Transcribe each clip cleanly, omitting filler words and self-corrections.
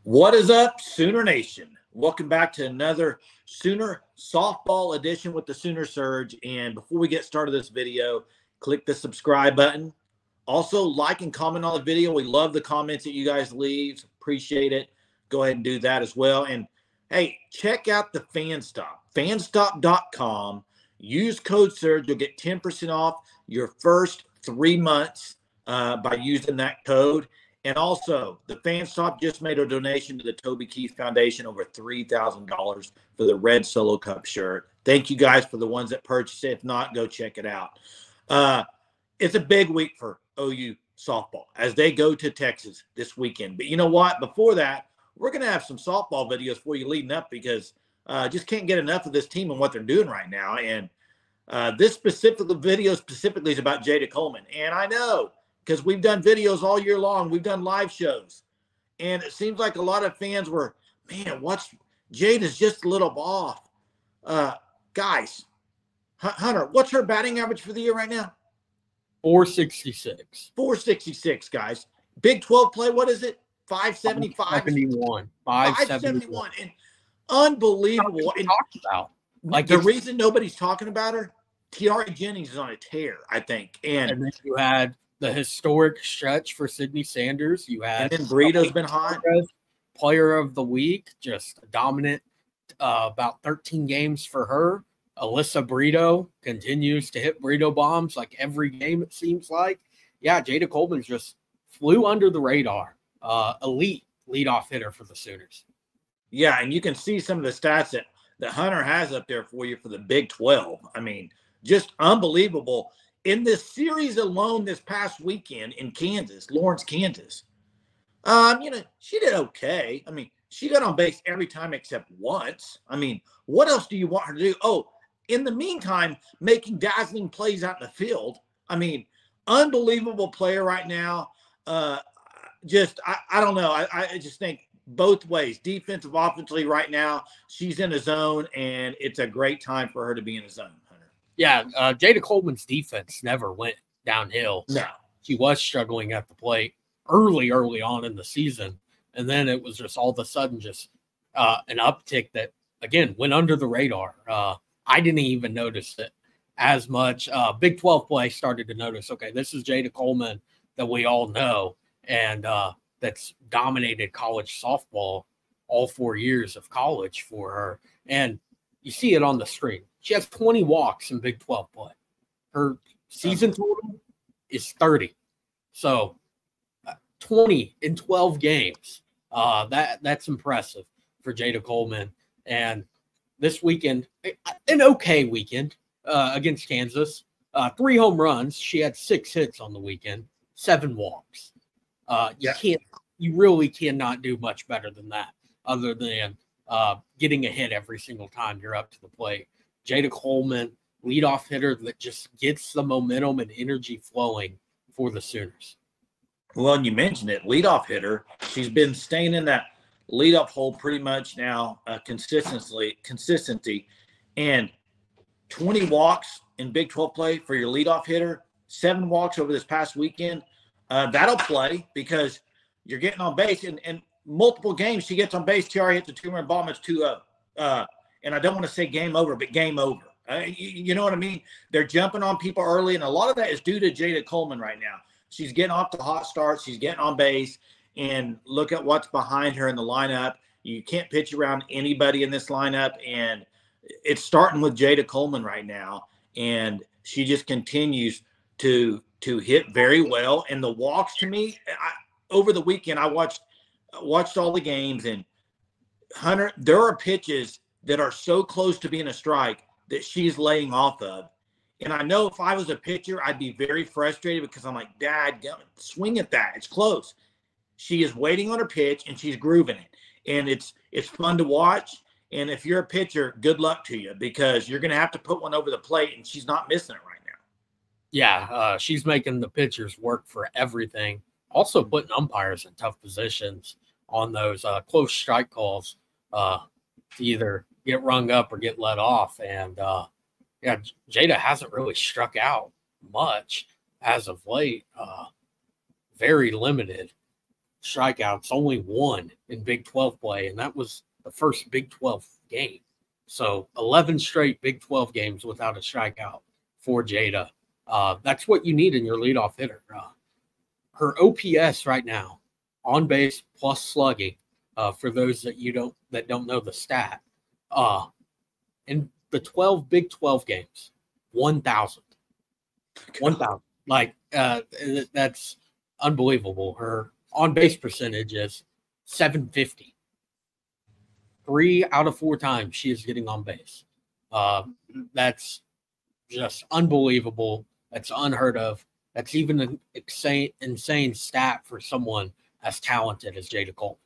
What is up, Sooner Nation? Welcome back to another Sooner softball edition with the Sooner Surge. And before we get started this video, click the subscribe button. Also, like and comment on the video. We love the comments that you guys leave. Appreciate it. Go ahead and do that as well. And hey, check out the FanStop. Fanstop.com. Use code SURGE. You'll get 10% off your first 3 months by using that code. And also, the FanStop just made a donation to the Toby Keith Foundation, over $3,000 for the Red Solo Cup shirt. Thank you guys for the ones that purchased it. If not, go check it out. It's a big week for OU softball as they go to Texas this weekend. But you know what? Before that, we're going to have some softball videos for you leading up because just can't get enough of this team and what they're doing right now. And this specific video specifically is about Jayda Coleman. And I know, because we've done videos all year long. We've done live shows. And it seems like a lot of fans were, man, Jayda's just a little off. Guys, Hunter, what's her batting average for the year right now? 466. 466, guys. Big 12 play, what is it? 575? 571. 571. And unbelievable. And talked about. Like the reason nobody's talking about her, Tiare Jennings is on a tear, I think. And then you had the historic stretch for Sydney Sanders. You had, and then Burrito's been hot. Player of the week, just dominant. About 13 games for her. Alyssa Burrito continues to hit Burrito bombs like every game, it seems like. Yeah, Jayda Coleman just flew under the radar. Elite leadoff hitter for the Sooners. Yeah, and you can see some of the stats that Hunter has up there for you for the Big 12. I mean, just unbelievable. In this series alone this past weekend in Kansas, Lawrence, Kansas, she did okay. I mean, she got on base every time except once. I mean, what else do you want her to do? Oh, in the meantime, making dazzling plays out in the field. I mean, unbelievable player right now. I don't know. I just think both ways, defensive, offensively right now, she's in a zone, and it's a great time for her to be in a zone. Yeah, Jayda Coleman's defense never went downhill. No. She was struggling at the plate early on in the season. And then it was just all of a sudden just an uptick that, again, went under the radar. I didn't even notice it as much. Big 12 play started to notice, okay, this is Jayda Coleman that we all know, and that's dominated college softball all 4 years of college for her. And you see it on the screen. She has 20 walks in Big 12 play. Her season total is 30. So 20 in 12 games. That's impressive for Jayda Coleman. And this weekend, an okay weekend against Kansas. 3 home runs. She had 6 hits on the weekend, 7 walks. You really cannot do much better than that, other than getting a hit every single time you're up to the plate. Jayda Coleman, leadoff hitter that just gets the momentum and energy flowing for the Sooners. Well, and you mentioned it, leadoff hitter. She's been staying in that leadoff hole pretty much now, consistency, and 20 walks in Big 12 play for your leadoff hitter, 7 walks over this past weekend. That'll play because you're getting on base, and multiple games she gets on base. Tiare hits a 2-run bomb. It's 2-0. And I don't want to say game over, but game over. You know what I mean? They're jumping on people early, and a lot of that is due to Jayda Coleman right now. She's getting off to hot starts. She's getting on base, and look at what's behind her in the lineup. You can't pitch around anybody in this lineup, and it's starting with Jayda Coleman right now, and she just continues to hit very well. And the walks, to me, over the weekend, I watched all the games, and Hunter, there are pitches that are so close to being a strike that she's laying off of. And I know if I was a pitcher, I'd be very frustrated because I'm like, Dad, swing at that. It's close. She is waiting on her pitch, and she's grooving it. And it's fun to watch. And if you're a pitcher, good luck to you, because you're going to have to put one over the plate, and she's not missing it right now. Yeah, she's making the pitchers work for everything. Also putting umpires in tough positions on those close strike calls to either get rung up or get let off. And Jayda hasn't really struck out much as of late. Very limited. strikeouts, only one in Big 12 play, and that was the first Big 12 game. So 11 straight Big 12 games without a strikeout for Jayda. That's what you need in your leadoff hitter. Her OPS right now, on base plus slugging, for those that don't know the stat, in the 12 Big 12 games, 1,000. 1,000. Like, that's unbelievable. Her on base percentage is 750. 3 out of 4 times she is getting on base. That's just unbelievable. That's unheard of. That's even an insane stat for someone as talented as Jayda Coleman.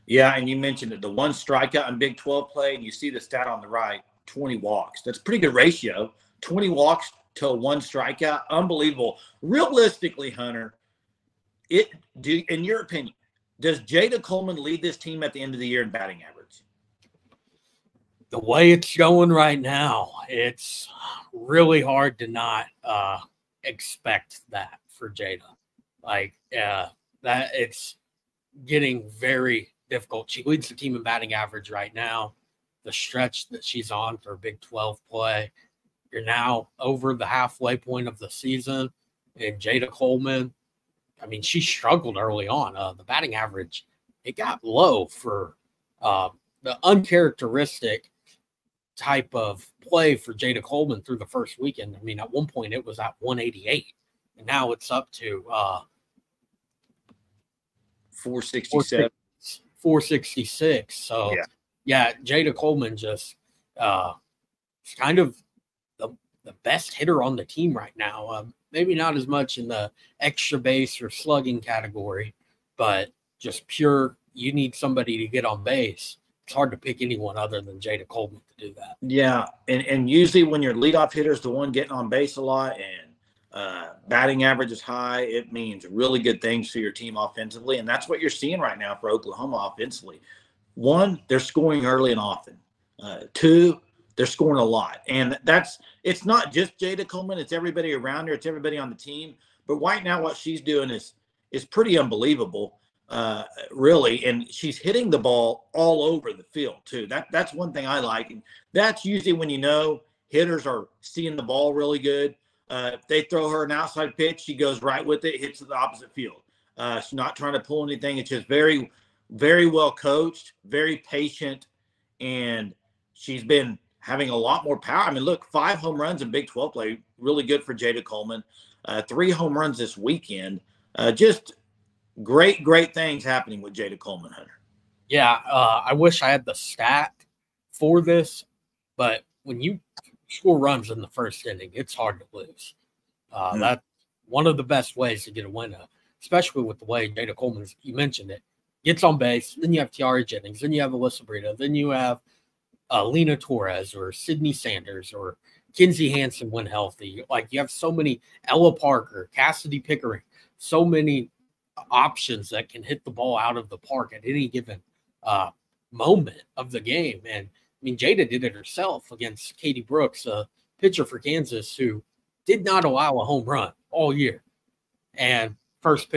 Yeah, and you mentioned it, the one strikeout in Big 12 play, and you see the stat on the right, 20 walks. That's a pretty good ratio. 20 walks to one strikeout, unbelievable. Realistically, Hunter, in your opinion, does Jayda Coleman lead this team at the end of the year in batting average? The way it's going right now, it's really hard to not expect that for Jayda. That it's getting very difficult. She leads the team in batting average right now. The stretch that she's on for Big 12 play, you're now over the halfway point of the season. And Jayda Coleman, I mean, she struggled early on. The batting average, it got low for the uncharacteristic type of play for Jayda Coleman through the first weekend. I mean, at one point it was at 188, and now it's up to 467. 466. So, yeah, Jayda Coleman just kind of the best hitter on the team right now. Maybe not as much in the extra base or slugging category, but just pure, you need somebody to get on base. It's hard to pick anyone other than Jayda Coleman to do that. Yeah, and usually when your leadoff hitter is the one getting on base a lot and batting average is high, it means really good things for your team offensively, and that's what you're seeing right now for Oklahoma offensively. 1, they're scoring early and often. 2, they're scoring a lot, and it's not just Jayda Coleman; it's everybody around her, it's everybody on the team. But right now, what she's doing is pretty unbelievable. Really, and she's hitting the ball all over the field too. That's one thing I like, and that's usually when hitters are seeing the ball really good. If they throw her an outside pitch, she goes right with it, hits the opposite field. She's not trying to pull anything. It's just very, very well coached, very patient, and she's been having a lot more power. I mean, look, 5 home runs in Big 12 play, really good for Jayda Coleman. 3 home runs this weekend. Just great things happening with Jayda Coleman, Hunter. Yeah, I wish I had the stat for this, but when you score runs in the first inning, it's hard to lose. That's one of the best ways to get a win, especially with the way Jayda Coleman, you mentioned it, gets on base. Then you have Tiara Jennings. Then you have Alyssa Brito. Then you have Lena Torres or Sydney Sanders or Kinsey Hansen when healthy. Like, you have so many, Ella Parker, Cassidy Pickering, so many options that can hit the ball out of the park at any given moment of the game. And I mean, Jayda did it herself against Katie Brooks, a pitcher for Kansas who did not allow a home run all year. And first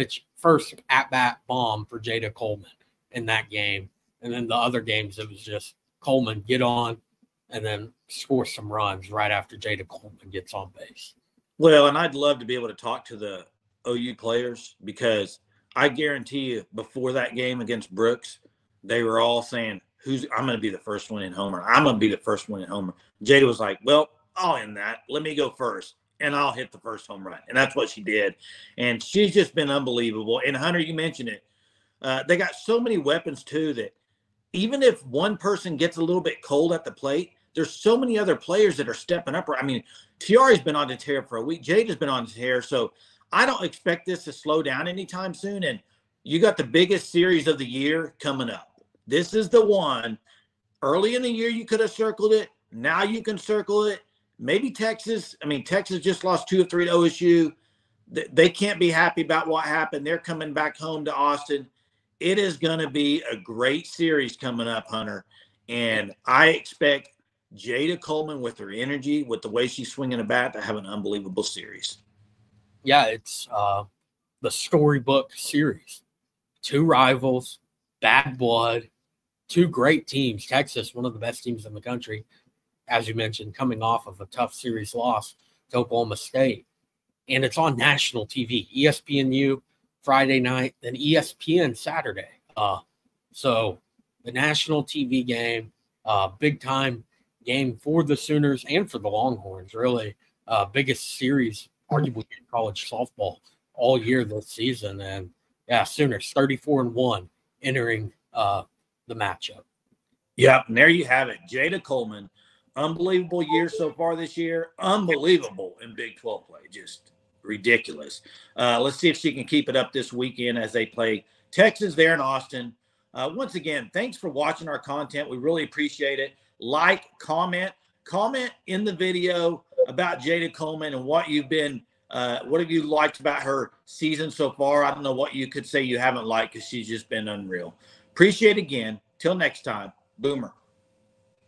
at-bat bomb for Jayda Coleman in that game. And then the other games, it was just Coleman get on and then score some runs right after Jayda Coleman gets on base. Well, and I'd love to be able to talk to the OU players, because I guarantee you before that game against Brooks, they were all saying, I'm going to be the first one in homer. I'm going to be the first one in homer. Jayda was like, well, I'll end that. Let me go first, and I'll hit the first home run. And that's what she did. And she's just been unbelievable. And, Hunter, you mentioned it. They got so many weapons, too, that even if one person gets a little bit cold at the plate, there's so many other players that are stepping up. I mean, Tiara's been on the tear for a week. Jayda's been on the tear. So I don't expect this to slow down anytime soon. And you got the biggest series of the year coming up. This is the one. Early in the year, you could have circled it. Now you can circle it. Maybe Texas. I mean, Texas just lost 2 of 3 to OSU. They can't be happy about what happened. They're coming back home to Austin. It is going to be a great series coming up, Hunter. And I expect Jayda Coleman, with her energy, with the way she's swinging a bat, to have an unbelievable series. Yeah, it's the storybook series. two rivals, bad blood, two great teams. Texas, one of the best teams in the country, as you mentioned, coming off of a tough series loss to Oklahoma State. And it's on national TV, ESPNU Friday night, then ESPN Saturday. So the national TV game, big time game for the Sooners and for the Longhorns, really. Biggest series, arguably, in college softball all year this season. And yeah, Sooners 34-1 entering the matchup. Yep, and there you have it. Jayda Coleman, unbelievable year so far this year. Unbelievable in Big 12 play. Just ridiculous. Let's see if she can keep it up this weekend as they play Texas there in Austin. Once again, thanks for watching our content. We really appreciate it. Like, comment in the video about Jayda Coleman and what have you liked about her season so far. I don't know what you could say you haven't liked because she's just been unreal. Appreciate it again. Till next time. Boomer.